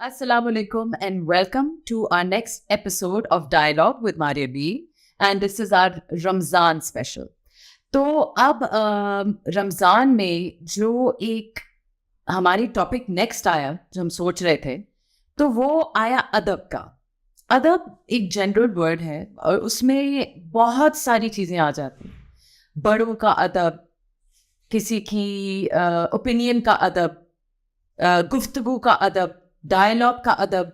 Assalamu alaikum and welcome to our next episode of Dialogue with Maria B. And this is our Ramzan special. तो अब रमज़ान में जो एक हमारी topic next आया जो हम सोच रहे थे तो वो आया अदब का। अदब एक जनरल वर्ड है और उसमें बहुत सारी चीज़ें आ जाती हैं। बड़ों का अदब, किसी की ओपिनियन का अदब, गुफ्तगू का अदब, डायलॉग का अदब,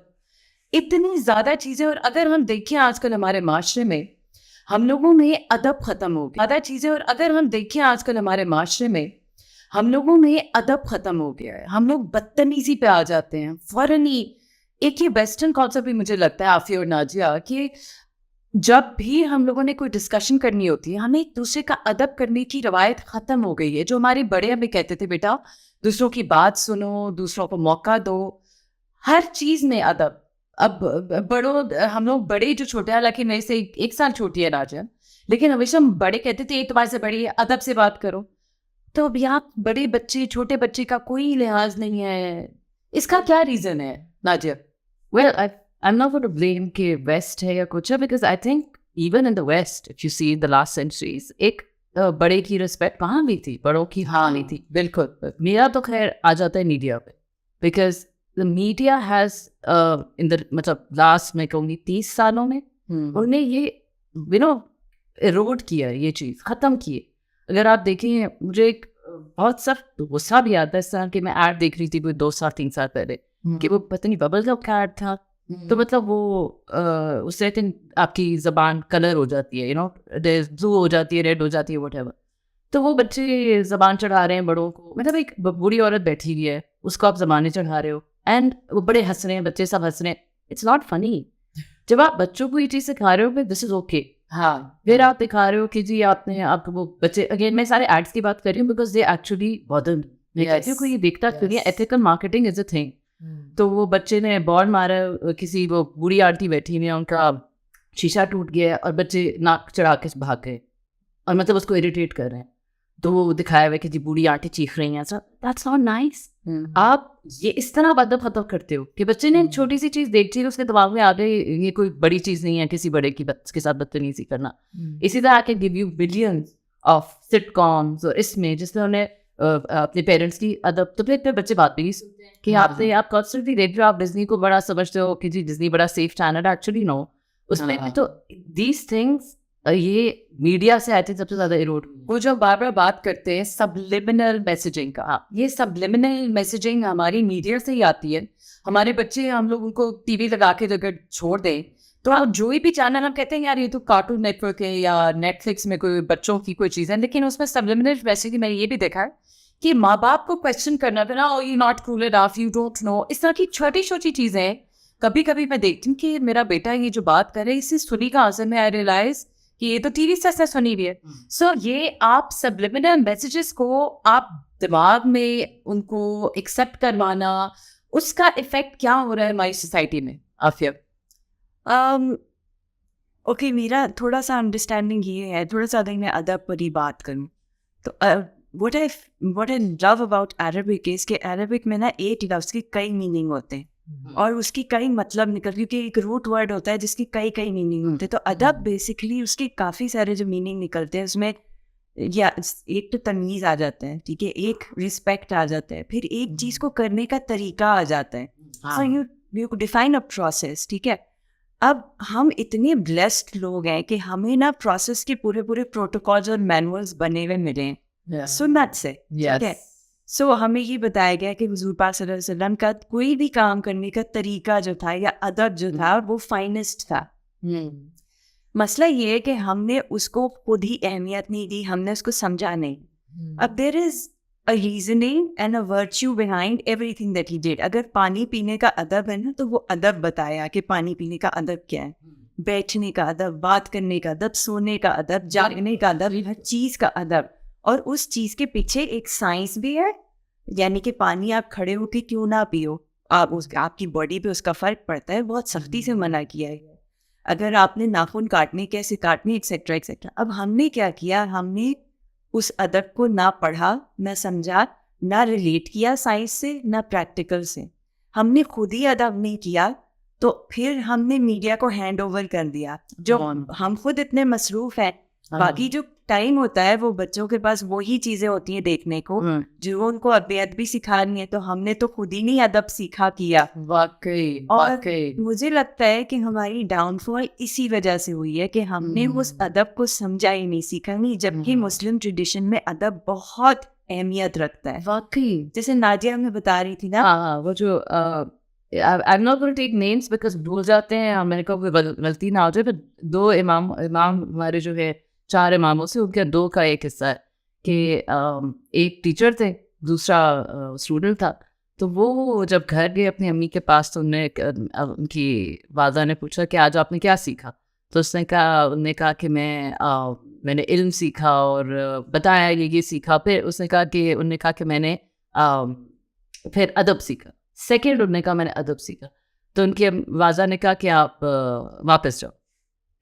इतनी ज़्यादा चीज़ें। और अगर हम देखें आजकल हमारे माशरे में हम लोगों में अदब ख़त्म हो गया ज़्यादा चीज़ें। और अगर हम देखें आजकल हमारे माशरे में हम लोगों में अदब ख़त्म हो गया है। हम लोग बदतमीज़ी पे आ जाते हैं फ़ौरन ही। एक ये वेस्टर्न कॉन्सेप्ट भी मुझे लगता है आफ़िया और नाजिया कि जब भी हम लोगों ने कोई डिस्कशन करनी होती है हमें एक दूसरे का अदब करने की रवायत ख़त्म हो गई है। जो हमारे बड़े हमें कहते थे बेटा दूसरों की बात सुनो, दूसरों को मौका दो, हर चीज़ में अदब। अब बड़ों हम लोग बड़े जो छोटे, हालांकि मेरे से एक साल छोटी है नाजिया, लेकिन हमेशा हम बड़े कहते थे ये तुम्हारे से बड़ी है, अदब से बात करो। तो अब यहाँ बड़े बच्चे छोटे बच्चे का कोई लिहाज नहीं है। इसका क्या रीज़न है Nazia? Well, I'm not going to blame कि West है या कुछ है, because I think even in the West, if you see the last centuries, एक बड़े की रिस्पेक्ट वहाँ भी थी, बड़ों की हाँ नहीं थी। बिल्कुल। मेरा तो खैर आ जाता है मीडिया पे, because the media has in the मतलब लास्ट मैं कहूँगी 30 सालों में उन्होंने ये एरोड किया है, ये चीज़ ख़त्म की है। अगर आप देखें, मुझे एक बहुत सख्त गुस्सा भी आता है इस तरह कि मैं ऐड देख रही थी कोई 2-3 साल पहले कि वो पता नहीं बबल गम का ऐड था। तो मतलब वो उससे आपकी ज़बान कलर हो जाती है, ब्लू हो जाती है, रेड हो जाती है, व्हाटएवर। तो वो बच्चे ज़बान चढ़ा रहे हैं बड़ों को, मतलब एक बूढ़ी औरत बैठी हुई है उसको आप ज़बानें चढ़ा रहे हो, एंड वो बड़े हंस रहे हैं, बच्चे सब हंस रहे हैं। It's not funny. जब आप बच्चों को ये चीज़ सिखा रहे हो कि दिस इज़ ओके, हाँ, फिर आप दिखा रहे हो कि जी आपको वो बच्चे, अगेन मैं सारे एड्स की बात कर रही हूँ because they actually bother me. मैं कहती हूँ कोई ये देखता क्यों नहीं, ethical marketing is a thing. तो वो बच्चे ने बॉल मारा, किसी वो बूढ़ी आंटी बैठी हुई है, उनका शीशा टूट गया और बच्चे नाक चढ़ा के भाग गए और मतलब उसको इरिटेट कर रहे हैं। तो वो दिखाया हुआ कि जी बूढ़ी आंटी चीख रही हैं। That's not nice. आप ये इस तरह अदब खत्म करते हो कि बच्चे ने छोटी सी चीज़ देखी है, उसके दिमाग में आ गई ये कोई बड़ी चीज़ नहीं है किसी बड़े की के साथ बदतमीजी करना। इसी तरह I can give you billions of sitcoms और इसमें जिसमें उन्हें अपने पेरेंट्स की अदब, तो फिर बच्चे बात भी नहीं सुनते हैं कि आपसे आप कॉन्स्टेंटली देख रहे हो, आप डिज्नी को बड़ा समझते हो कि जी डिज्नी बड़ा सेफ चैनल, एक्चुअली नो उसमें भी तो दीज थिंग्स ये मीडिया से आई थिंक सबसे ज़्यादा इरोड। वो जो बार बार बात करते हैं सबलिमिनल मैसेजिंग का, ये सबलिमिनल मैसेजिंग हमारी मीडिया से ही आती है। हमारे बच्चे, हम लोग उनको टीवी लगा के अगर छोड़ दें तो आप जो भी चैनल हम कहते हैं यार ये तो कार्टून नेटवर्क है या नेटफ्लिक्स में कोई बच्चों की कोई चीज़ है, लेकिन उसमें सबलिमिनल मैसेजिंग मैंने ये भी देखा है कि माँ बाप को क्वेश्चन करना था ना, oh you not cool enough, you don't know, इस तरह की छोटी छोटी चीज़ें। कभी कभी मैं देखती हूँ कि मेरा बेटा ये जो बात कर रहे हैं इससे सुनी कहाँ से, मैं आई रियलाइज कि ये तो टीवी से ऐसा सुनी भी है। सो ये आप सबलिमिनल मैसेजेस को आप दिमाग में उनको एक्सेप्ट करवाना, उसका इफेक्ट क्या हो रहा है हमारी सोसाइटी में आफिया? ओके, मेरा थोड़ा सा अंडरस्टैंडिंग ये है, थोड़ा सा अगर मैं अदब पर ही बात करूँ तो what I love about Arabic is कि अरबिक में ना एक लफ्ज़ के कई मीनिंग होते हैं और उसकी कई मतलब निकल, क्योंकि एक रूट वर्ड होता है जिसकी कई मीनिंग होते हैं। तो अदब बेसिकली उसके काफ़ी सारे जो मीनिंग निकलते हैं उसमें या एक तो तमीज़ आ जाता है, ठीक है, एक रिस्पेक्ट आ जाता है, फिर एक चीज़ को करने का तरीका आ जाता है। So you define a process, ठीक है। अब हम इतने ब्लेस्ड लोग हैं कि हमें ना प्रोसेस के पूरे प्रोटोकॉल्स और मैनुअल्स बने हुए मिले हैं सुन्नत से, ठीक है। सो हमें ये बताया गया कि हुजूर पाक सल्लल्लाहु अलैहि वसल्लम का कोई भी काम करने का तरीका जो था या अदब जो था वो फाइनेस्ट था। मसला ये है कि हमने उसको खुद ही अहमियत नहीं दी, हमने उसको समझा नहीं। अब there is a reasoning and a virtue behind everything that he did. अगर पानी पीने का अदब है ना तो वो अदब बताया कि पानी पीने का अदब क्या है, बैठने का अदब, बात करने का अदब, सोने का अदब, जागने का अदब, हर चीज़ का अदब। और उस चीज़ के पीछे एक साइंस भी है, यानी कि पानी आप खड़े होकर क्यों ना पियो, आपकी बॉडी पे उसका फ़र्क पड़ता है, बहुत सख्ती से मना किया है। अगर आपने नाखून काटने कैसे काटने, एक्सेट्रा एक्सेट्रा। अब हमने क्या किया, हमने उस अदब को ना पढ़ा, ना समझा, ना रिलेट किया साइंस से, ना प्रैक्टिकल से। हमने खुद ही अदब नहीं किया तो फिर हमने मीडिया को हैंड ओवर कर दिया, जो हम खुद इतने मसरूफ हैं, बाकी जो टाइम होता है वो बच्चों के पास वही चीजें होती हैं देखने को जो उनको अदबी सिखानी है, तो हमने तो खुद ही नहीं अदब सीखा किया। वाकई और मुझे लगता है कि हमारी डाउनफॉल इसी वजह से हुई है कि हमने उस अदब को समझा ही नहीं, सीखा नहीं, जबकि मुस्लिम ट्रेडिशन में अदब बहुत अहमियत रखता है। वाकई जैसे नादिया हमें बता रही थी ना, हाँ वो जो I am not going to take names because भूल जाते हैं, मैंने कहा कोई गलती ना हो जाए, पर 2 इमाम हमारे जो है 4 इमामों से उनके 2 का एक हिस्सा है कि एक टीचर थे, दूसरा स्टूडेंट था। तो वो जब घर गए अपनी अम्मी के पास तो उनकी वालदा ने पूछा कि आज आपने क्या सीखा, तो उन्होंने कहा कि मैंने इल्म सीखा और बताया ये सीखा। फिर उन्होंने कहा कि मैंने फिर अदब सीखा। सेकेंड उन्होंने कहा मैंने अदब सीखा। तो उनके वाजा ने कहा कि आप वापस जाओ।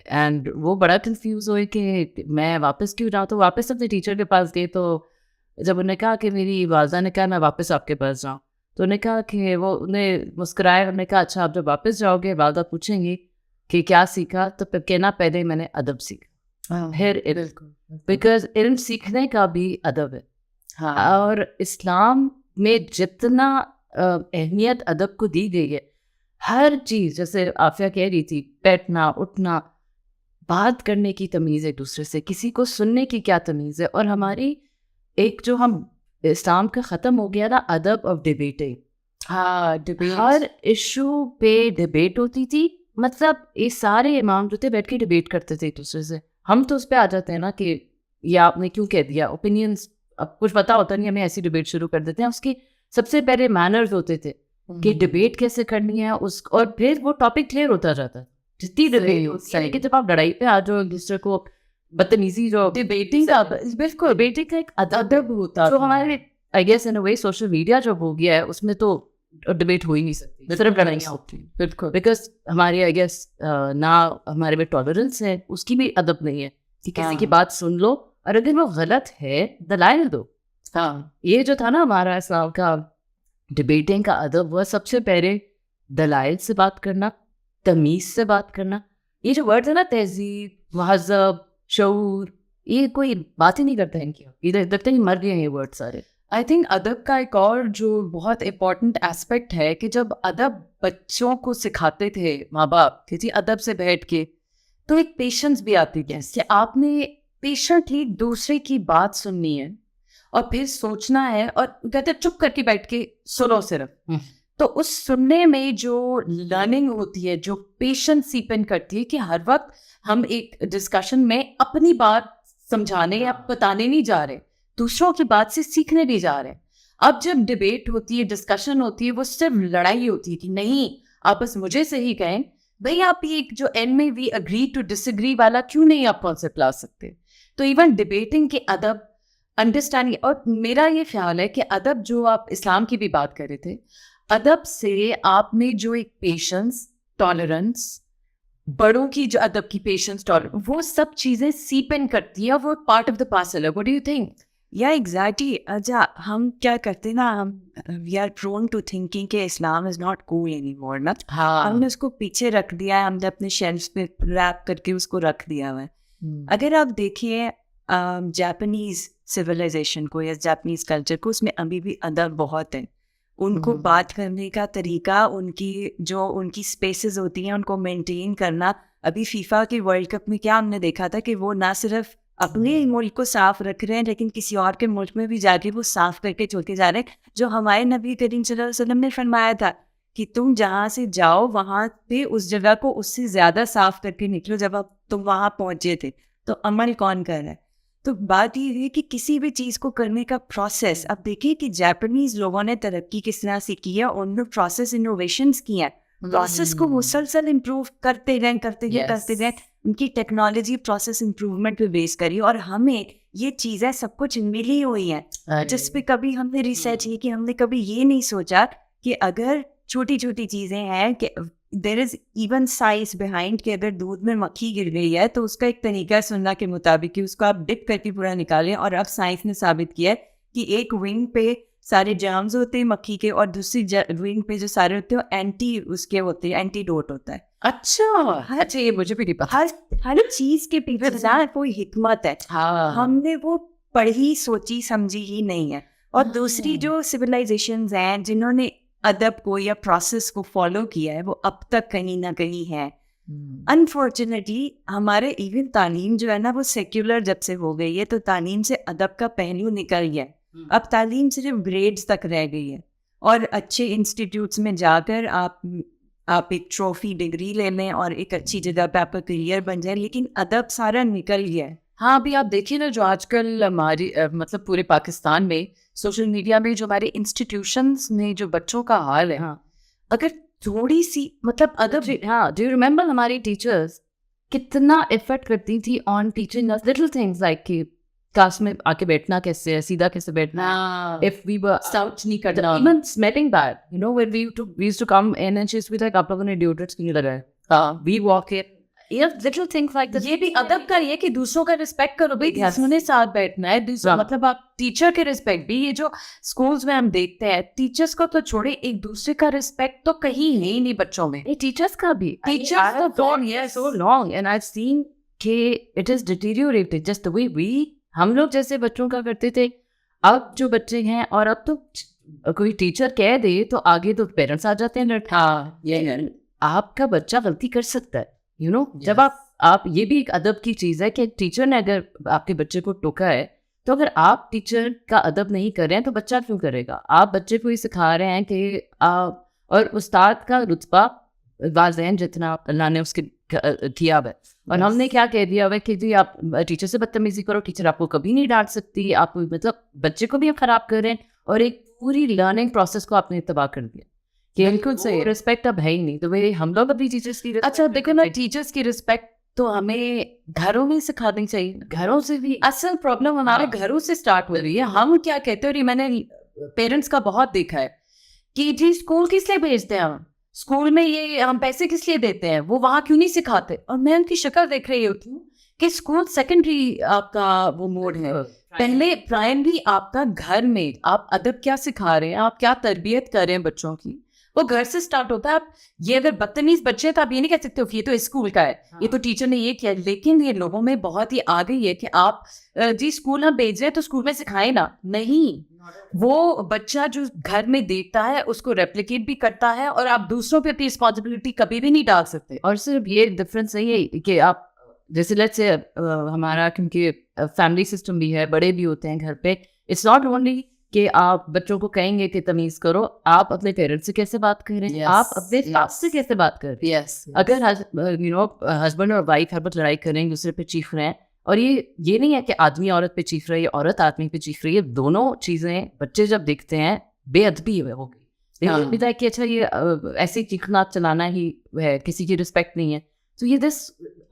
एंड वो बड़ा कंफ्यूज हुए कि मैं वापस क्यों जाऊँ, तो वापस अपने टीचर के पास गए। तो जब उन्होंने कहा कि मेरी वालदा ने कहा मैं वापस आपके पास जाऊँ, तो उन्होंने कहा कि वो उन्हें मुस्कुराए, उन्होंने कहा अच्छा आप जब वापस जाओगे वालदा पूछेंगी कि क्या सीखा, तो फिर कहना पहले मैंने अदब सीखा, फिर इल्म, बिकॉज इल्म सीखने का भी अदब है। हाँ। और इस्लाम में जितना अहमियत अदब को दी गई है, हर चीज़, जैसे आफिया कह रही थी, बैठना उठना, बात करने की तमीज़ एक दूसरे से, किसी को सुनने की क्या तमीज़ है। और हमारी एक जो हम इस्लाम का ख़त्म हो गया ना अदब ऑफ डिबेटिंग। हाँ, डिबेट, हर इशू पे डिबेट होती थी, मतलब ये सारे इमाम जो थे बैठ के डिबेट करते थे एक दूसरे से। हम तो उस पर आ जाते हैं ना कि ये आपने क्यों कह दिया, ओपिनियंस, अब कुछ पता होता नहीं, हमें ऐसी डिबेट शुरू कर देते हैं। उसकी सबसे पहले मैनर्स होते थे कि डिबेट कैसे करनी है और फिर वो टॉपिक क्लियर होता जाता है। जितनी डिबेट होती है कि जब आप लड़ाई पे आ जाओ एक दूसरे को बदतमीजी, जो डिबेटिंग का बिल्कुल डिबेटिंग का एक अदब होता जो था। हमारे I guess in a way social media जो हो गया है उसमें तो डिबेट हो ही नहीं सकती, सिर्फ लड़ाइयाँ होती हैं। बिल्कुल, बिकॉज हमारी आई गेस ना हमारे में टॉलरेंस है, उसकी भी अदब नहीं है कि किसी की बात सुन लो और अगर वो गलत है दलाइल दो। हाँ, ये जो था ना हमारा इस्लाम का डिबेटिंग का अदब, वह सबसे पहले दलाइल से बात करना, तमीज़ से बात करना। ये जो वर्ड है ना तहजीब, महज़ब, शऊर, ये कोई बात ही नहीं करता है इनकी, ये लगता है मर गए हैं ये वर्ड सारे। आई थिंक अदब का एक और जो बहुत इम्पोर्टेंट एस्पेक्ट है कि जब अदब बच्चों को सिखाते थे माँ बाप कि जी अदब से बैठ के, तो एक पेशेंस भी आती है कि आपने पेशेंटली दूसरे की बात सुननी है और फिर सोचना है, और कहते चुप करके बैठ के सुनो सिर्फ। तो उस सुनने में जो लर्निंग होती है, जो पेशेंस सीपन करती है कि हर वक्त हम एक डिस्कशन में अपनी बात समझाने या बताने नहीं जा रहे, दूसरों की बात से सीखने भी जा रहे हैं। अब जब डिबेट होती है, डिस्कशन होती है, वो सिर्फ लड़ाई होती है कि नहीं आप बस मुझे सही कहें, भाई आप ये जो एंड में वी अग्री टू डिसएग्री वाला क्यों नहीं आप कॉन्सेप्ट ला सकते। तो इवन डिबेटिंग के अदब, अंडरस्टैंडिंग, और मेरा ये ख्याल है कि अदब जो आप इस्लाम की भी बात कर रहे थे, अदब से आपने जो एक पेशेंस, टॉलरेंस, बड़ों की जो अदब की पेशेंस, टॉलरेंस, वो सब चीज़ें सीप इन करती है, वो पार्ट ऑफ द पार्सल है। What do you think? या एग्जैक्टली। अच्छा, हम क्या करते हैं ना, हम we are prone to thinking कि Islam is not cool anymore ना। हाँ, हमने उसको पीछे रख दिया है, हमने अपने शेल्फ पे रैप करके उसको रख दिया हुआ है। अगर आप देखिए जापानीज़ सिविलाइजेशन को या जापानीज़ कल्चर को, उसमें अभी भी अदब बहुत है। उनको बात करने का तरीका, उनकी स्पेसेस होती हैं, उनको मेंटेन करना। अभी फीफा के वर्ल्ड कप में क्या हमने देखा था कि वो ना सिर्फ अपने मुल्क को साफ रख रहे हैं, लेकिन किसी और के मुल्क में भी जाके वो साफ करके चलते जा रहे हैं। जो हमारे नबी करीम सल्लल्लाहु अलैहि वसल्लम ने फरमाया था कि तुम जहाँ से जाओ वहाँ पे उस जगह को उससे ज़्यादा साफ करके निकलो जब तुम वहाँ पहुँचे थे। तो अमल कौन कर रहा है? तो बात ये है कि किसी भी चीज़ को करने का प्रोसेस, अब देखिए कि जापानीज़ लोगों ने तरक्की किस तरह से की है, उन्होंने प्रोसेस इनोवेशंस किए हैं, प्रोसेस को मुसलसल इम्प्रूव करते गए, उनकी टेक्नोलॉजी प्रोसेस इम्प्रूवमेंट पे बेस करी, और हमें ये चीज़ें सब कुछ मिली हुई हैं जिस पे कभी हमने रिसर्च की, कि हमने कभी ये नहीं सोचा कि अगर छोटी छोटी चीज़ें हैं कि there is even science behind, कि अगर दूध में मक्खी गिर गई है तो उसका एक तरीका है सुनना के मुताबिक कि उसको आप डिप करके पूरा निकालें। और अब साइंस ने साबित किया है कि एक विंग पे सारे जर्म्स होते हैं मक्खी के, और दूसरी विंग पे जो सारे होते हैं एंटी उसके होते हैं, एंटीडोट होता है। अच्छा, ये मुझे भी नहीं पता। हर चीज के पीछे ना कोई हिकमत है। हाँ, हमने वो पढ़ी सोची समझी ही नहीं है। और दूसरी जो सिविलाइजेशंस हैं जिन्होंने अदब को या प्रोसेस को फॉलो किया है, वो अब तक कहीं ना कहीं है। अनफॉर्चुनेटली हमारे इवन तालीम जो है ना, वो सेक्युलर जब से हो गई है, तो तालीम से अदब का पहलू निकल गया है। अब तालीम सिर्फ ग्रेड्स तक रह गई है, और अच्छे इंस्टीट्यूट्स में जाकर आप एक ट्रॉफी डिग्री ले लें और एक अच्छी जगह पे आपका करियर बन जाए, लेकिन अदब सारा निकल गया है। हाँ, अभी आप देखिए ना, जो आजकल हमारी मतलब पूरे पाकिस्तान में सोशल मीडिया में जो हमारे इंस्टीट्यूशंस में जो बच्चों का हाल है, अगर थोड़ी सी मतलब अदब, हाँ, डू यू रिमेम्बर हमारी टीचर्स कितना एफर्ट करती थी on teaching us little things like कि क्लास में आके बैठना कैसे है, सीधा कैसे बैठना है, if we were साउच नहीं करना, even smelling bad, you know, when we used to come in and she used to be like, आप लोगों ने deodorants क्यों नहीं लगाया? We walk in, yeah, little things like that. ये भी अदब का ये कि दूसरों का रिस्पेक्ट करो भाई, Yes. दूसरों ने साथ बैठना है, दूसरा हाँ. मतलब आप टीचर के रिस्पेक्ट भी, ये जो स्कूल्स में हम देखते हैं, टीचर्स को तो छोड़े, एक दूसरे का रिस्पेक्ट तो कहीं है ही नहीं बच्चों में। Hey, teachers का भी, Teachers I have तो gone here so long and I've seen कि it is deteriorated just the way हम लोग जैसे बच्चों का करते थे, अब जो बच्चे हैं, और अब तो कोई टीचर कह दे तो आगे तो पेरेंट्स आ जाते हैं लड़के। हाँ, ये है। आपका बच्चा गलती कर सकता है, यू नो, जब आप ये भी एक अदब की चीज़ है कि टीचर ने अगर आपके बच्चे को टोका है, तो अगर आप टीचर का अदब नहीं कर रहे हैं तो बच्चा क्यों करेगा? आप बच्चे को ये सिखा रहे हैं कि और उस्ताद का रुतबा वाज़ेन जितना अल्लाह ने उसके किया है, और हमने क्या कह दिया हुआ है कि जी आप टीचर से बदतमीजी करो, टीचर आपको कभी नहीं डांट सकती, आप मतलब बच्चे को भी आप खराब कर रहे हैं, और एक पूरी लर्निंग प्रोसेस को आपने तबाह कर दिया कि बिल्कुल सही रिस्पेक्ट अब है ही नहीं। तो वे हम लोग अपनी टीचर्स की, अच्छा देखो ना, टीचर्स की रिस्पेक्ट तो हमें घरों में सिखानी चाहिए, घरों से भी। असल प्रॉब्लम हमारे घरों से स्टार्ट हो रही है। हम क्या कहते हैं, और ये मैंने पेरेंट्स का बहुत देखा है कि जी स्कूल किस लिए भेजते हैं हम, स्कूल में ये हम पैसे किस लिए देते हैं, वो वहाँ क्यों नहीं सिखाते। और मैं उनकी शक्ल देख रही होती हूँ कि स्कूल सेकेंडरी आपका वो मोड है, पहले प्राइमरी आपका घर में आप अदब क्या सिखा रहे हैं, आप क्या तरबियत कर रहे हैं बच्चों की, वो घर से स्टार्ट होता है। आप ये अगर बदतमीज बच्चे हैं तो आप ये नहीं कह सकते हो कि ये तो स्कूल का है, ये तो टीचर ने ये किया, लेकिन ये लोगों में बहुत ही आ गई है कि आप जी स्कूल हम भेज रहे हैं तो स्कूल में सिखाए ना, नहीं, वो बच्चा जो घर में देखता है उसको रेप्लिकेट भी करता है, और आप दूसरों पे अपनी रिस्पॉन्सिबिलिटी कभी भी नहीं डाल सकते। और सिर्फ ये डिफरेंस नहीं है कि आप जैसे लेट्स से हमारा क्योंकि फैमिली सिस्टम भी है, बड़े भी होते हैं घर पे, इट्स नॉट ओनली कि आप बच्चों को कहेंगे कि तमीज़ करो, आप अपने पेरेंट्स से कैसे बात कर रहे हैं, आप अपने सास से कैसे बात कर रहे हैं। अगर यू नो हस्बैंड और वाइफ हर वक्त लड़ाई कर रहे हैं, दूसरे पे चीख रहे हैं, और ये नहीं है कि आदमी औरत पे चीख रही है, औरत आदमी पे चीख रही है, दोनों चीज़ें बच्चे जब देखते हैं बेअदबी हो गई, लगता है कि अच्छा ये ऐसे चीखना चलाना ही है, किसी की रिस्पेक्ट नहीं है। तो ये दिस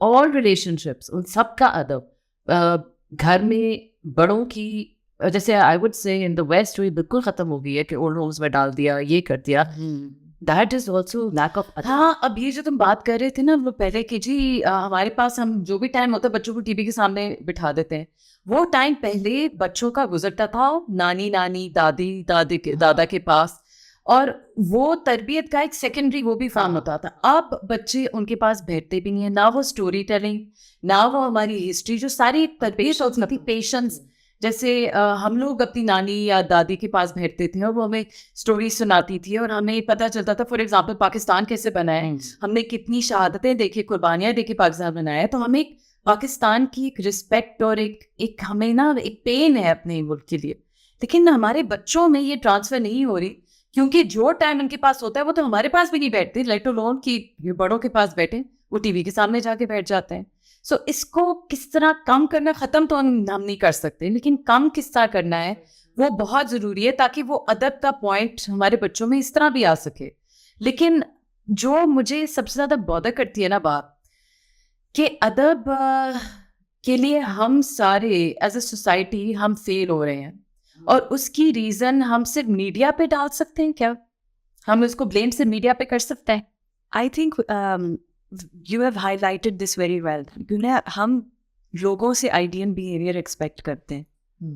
ऑल रिलेशनशिप्स, उन सब का अदब घर में बड़ों की, जैसे I would say in the waste ये बिल्कुल खत्म हो गई है कि ओल्ड होम्स में डाल दिया, ये कर दिया, that is also lack of. हाँ, अब ये जो तुम बात कर रहे थे ना वो पहले कि जी हमारे पास हम जो भी टाइम होता है बच्चों को टीवी के सामने बिठा देते हैं, वो टाइम पहले बच्चों का गुजरता था नानी नानी दादी दादा के पास, और वो तरबियत का एक सेकेंडरी वो भी फॉर्म होता था। अब बच्चे उनके पास बैठते भी नहीं है, ना वो स्टोरी टेलिंग, ना वो हमारी हिस्ट्री जो सारी तरबियत होती थी, पेशेंस, जैसे हम लोग अपनी नानी या दादी के पास बैठते थे और वो हमें स्टोरी सुनाती थी, और हमें पता चलता था फॉर एग्जांपल पाकिस्तान कैसे बना है, हमने कितनी शहादतें देखी, कुर्बानियाँ देखी, पाकिस्तान बनाया है। तो हमें पाकिस्तान की एक रिस्पेक्ट और एक हमें ना एक पेन है अपने मुल्क के लिए, लेकिन हमारे बच्चों में ये ट्रांसफर नहीं हो रही, क्योंकि जो टाइम उनके पास होता है वो तो हमारे पास भी नहीं बैठते, लेट अलोन कि बड़ों के पास बैठे, वो टीवी के सामने जाके बैठ जाते हैं। सो इसको किस तरह कम करना, ख़त्म तो हम नहीं कर सकते, लेकिन कम किस तरह करना है वो बहुत ज़रूरी है, ताकि वो अदब का पॉइंट हमारे बच्चों में इस तरह भी आ सके। लेकिन जो मुझे सबसे ज़्यादा बॉदर करती है ना बात, कि अदब के लिए हम सारे एज अ सोसाइटी हम फेल हो रहे हैं, और उसकी रीज़न हम सिर्फ मीडिया पे डाल सकते हैं क्या? हम उसको ब्लेम सिर्फ मीडिया पे कर सकते हैं? I think you have highlighted this very well. क्योंकि हम लोगों से आइडियल बिहेवियर एक्सपेक्ट करते हैं,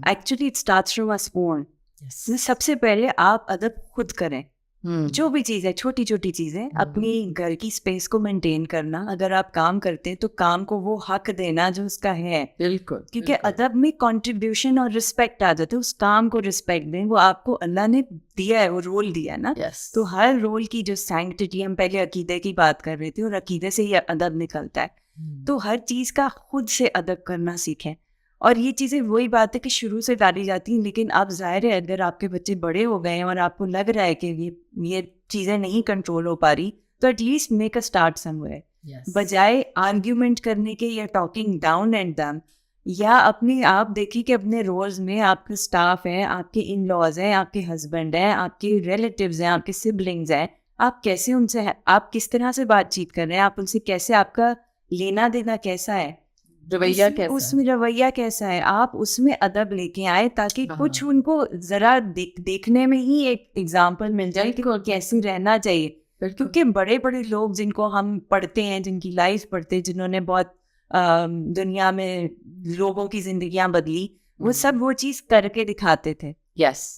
actually it starts from us own. सबसे पहले आप अदब खुद करें। जो भी चीज़ है, छोटी छोटी चीज़ें, अपनी घर की स्पेस को मेंटेन करना। अगर आप काम करते हैं तो काम को वो हक देना जो उसका है, बिल्कुल, क्योंकि अदब में कंट्रीब्यूशन और रिस्पेक्ट आ जाता है। उस काम को रिस्पेक्ट दें, वो आपको अल्लाह ने दिया है, वो रोल दिया है ना। तो हर रोल की जो सैंक्टिटी, हम पहले अकीदे की बात कर रहे थे, और अकीदे से ही अदब निकलता है। तो हर चीज़ का खुद से अदब करना सीखें। और ये चीज़ें वही बात है कि शुरू से डाली जाती हैं, लेकिन अब ज़ाहिर है अगर आपके बच्चे बड़े हो गए हैं और आपको लग रहा है कि ये चीज़ें नहीं कंट्रोल हो पा रही, तो at least make a start somewhere. बजाय आर्ग्यूमेंट करने के या टॉकिंग डाउन एट देम, या अपने आप देखिए कि अपने रोल्स में आपका स्टाफ है, आपके इन लॉज हैं, आपके हस्बैंड हैं, आपके रिलेटिव्स हैं, आपके सिबलिंग्स हैं, आप कैसे उनसे, आप किस तरह से बातचीत कर रहे हैं, आप उनसे कैसे, आपका लेना देना कैसा है, रवैया कैसा उसमें रवैया कैसा है, आप उसमें अदब लेके आए, ताकि कुछ उनको जरा देखने में ही एक एग्जाम्पल मिल जाए कि कैसे रहना चाहिए। क्योंकि बड़े बड़े लोग जिनको हम पढ़ते हैं, जिनकी लाइफ पढ़ते हैं, जिन्होंने बहुत दुनिया में लोगों की जिंदगियां बदली, वो सब वो चीज करके दिखाते थे।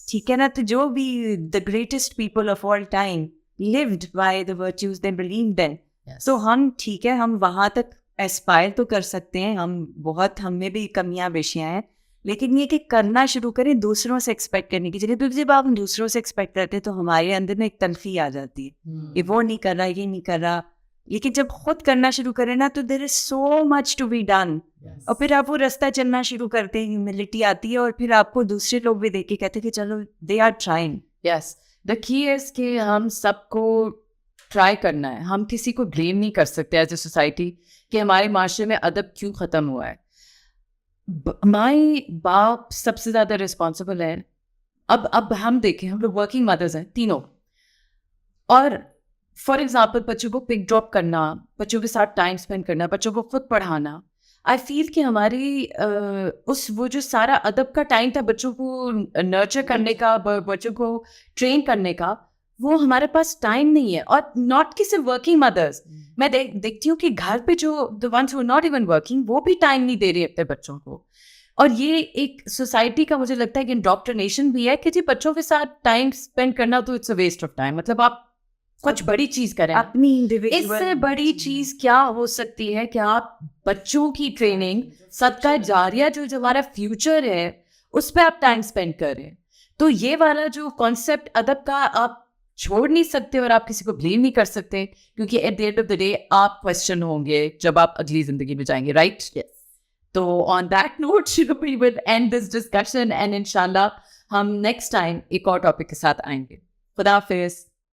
ठीक है ना। तो जो भी the greatest people of all time lived by the virtues they believed in. तो हम, ठीक है, हम वहां तक एस्पायर तो कर सकते हैं, हम में भी कमियां बेशियां हैं, लेकिन ये कि करना शुरू करें दूसरों से एक्सपेक्ट करने की जगह। तो जब आप दूसरों से एक्सपेक्ट करते हैं तो हमारे अंदर में एक तलखी आ जाती है कि वो नहीं कर रहा, ये नहीं कर रहा। लेकिन जब खुद करना शुरू करें ना, तो there is so much to be done. और फिर आप वो रास्ता चलना शुरू करते हैं, ह्यूमिलिटी आती है, और फिर आपको दूसरे लोग भी देख के कहते हैं कि चलो they are trying. The key is कि हम सबको ट्राई करना है। हम किसी को ब्लेम नहीं कर सकते एज ए सोसाइटी कि हमारे माशरे में अदब क्यों ख़त्म हुआ है। माई बाप सबसे ज़्यादा रिस्पॉन्सिबल है। अब हम देखें, हम लोग वर्किंग मदर्स हैं तीनों, और फॉर एग्जाम्पल बच्चों को पिक ड्रॉप करना, बच्चों के साथ टाइम स्पेंड करना, बच्चों को खुद पढ़ाना। आई फील कि हमारी वो जो सारा अदब का टाइम था बच्चों को नर्चर करने का, बच्चों को ट्रेन करने का, वो हमारे पास टाइम नहीं है। और नॉट कि सिर्फ वर्किंग मदर्स, मैं देखती हूँ कि घर पे जो the ones who not even working, वो भी टाइम नहीं दे रहे अपने बच्चों को। और ये एक सोसाइटी का मुझे लगता है कि इंडोक्ट्रिनेशन भी है कि जी बच्चों के साथ टाइम स्पेंड करना तो it's a waste of time. मतलब आप कुछ बड़ी चीज करें अपनी, इससे बड़ी चीज क्या हो सकती है कि आप बच्चों की ट्रेनिंग, सदका जारिया जो हमारा फ्यूचर है, उस पर आप टाइम स्पेंड करें। तो ये वाला जो कॉन्सेप्ट अदब का आप छोड़ नहीं सकते, और आप किसी को ब्लेम नहीं कर सकते, क्योंकि at the end of the day आप क्वेश्चन होंगे जब आप अगली जिंदगी में जाएंगे, राइट? तो on that note we will end this discussion, and इंशाल्लाह हम नेक्स्ट टाइम एक और टॉपिक के साथ आएंगे। खुदा हाफिज।